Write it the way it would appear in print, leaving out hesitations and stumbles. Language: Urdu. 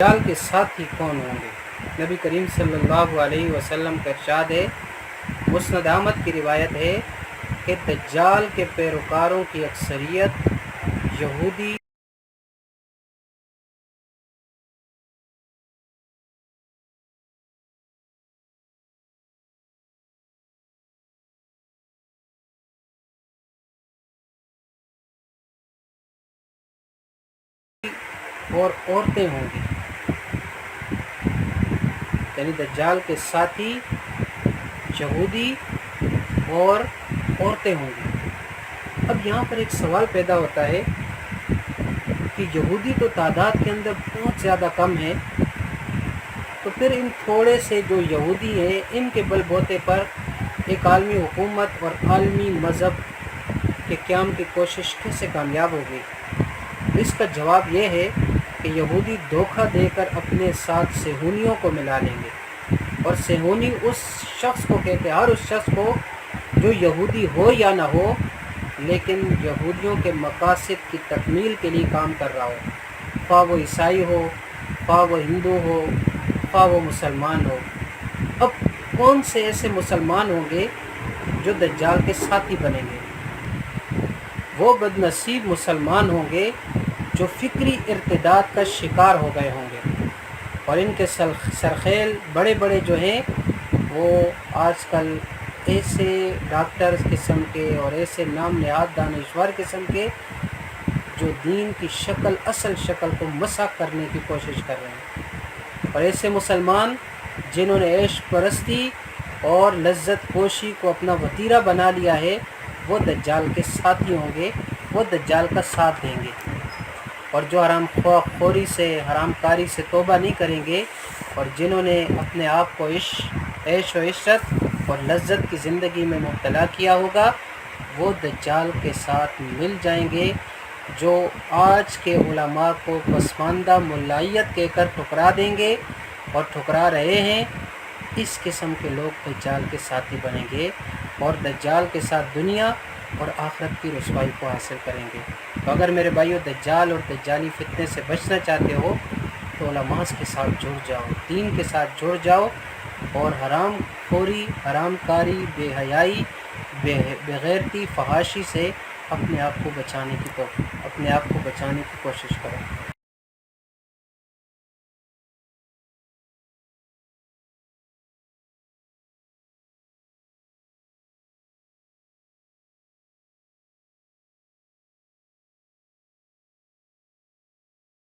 دجال کے ساتھی کون ہوں گے؟ نبی کریم صلی اللہ علیہ وسلم کا ارشاد ہے، مسند احمد کی روایت ہے کہ دجال کے پیروکاروں کی اکثریت یہودی اور عورتیں ہوں گی، یعنی دجال کے ساتھی یہودی اور عورتیں ہوں گی۔ اب یہاں پر ایک سوال پیدا ہوتا ہے کہ یہودی تو تعداد کے اندر بہت زیادہ کم ہے، تو پھر ان تھوڑے سے جو یہودی ہیں ان کے بل بوتے پر ایک عالمی حکومت اور عالمی مذہب کے قیام کی کوشش کیسے کامیاب ہوگی؟ اس کا جواب یہ ہے کہ یہودی دھوکہ دے کر اپنے ساتھ صہیونیوں کو ملا لیں گے، اور صہیونی اس شخص کو کہتے ہیں، ہر اس شخص کو جو یہودی ہو یا نہ ہو لیکن یہودیوں کے مقاصد کی تکمیل کے لیے کام کر رہا ہو، خواہ وہ عیسائی ہو، خواہ وہ ہندو ہو، خواہ وہ مسلمان ہو۔ اب کون سے ایسے مسلمان ہوں گے جو دجال کے ساتھی بنیں گے؟ وہ بد نصیب مسلمان ہوں گے جو فکری ارتداد کا شکار ہو گئے ہوں گے، اور ان کے سرخیل بڑے بڑے جو ہیں وہ آج کل ایسے ڈاکٹرز قسم کے اور ایسے نام نہاد دانشور قسم کے جو دین کی شکل، اصل شکل کو مسخ کرنے کی کوشش کر رہے ہیں، اور ایسے مسلمان جنہوں نے عیش پرستی اور لذت پوشی کو اپنا وتیرہ بنا لیا ہے، وہ دجال کے ساتھی ہوں گے، وہ دجال کا ساتھ دیں گے، اور جو حرام خوری سے، حرام کاری سے توبہ نہیں کریں گے، اور جنہوں نے اپنے آپ کو عیش و عشرت اور لذت کی زندگی میں مبتلا کیا ہوگا، وہ دجال کے ساتھ مل جائیں گے، جو آج کے علماء کو پسماندہ ملائیت کہہ کر ٹھکرا دیں گے اور ٹھکرا رہے ہیں۔ اس قسم کے لوگ دجال کے ساتھی بنیں گے اور دجال کے ساتھ دنیا اور آخرت کی رسوائی کو حاصل کریں گے۔ تو اگر میرے بھائیو دجال اور دجالی فتنے سے بچنا چاہتے ہو تو علماء کے ساتھ جڑ جاؤ، دین کے ساتھ جڑ جاؤ، اور حرام خوری، حرام کاری، بے حیائی، بغیرتی، فحاشی سے اپنے آپ کو بچانے کی کوشش کرو۔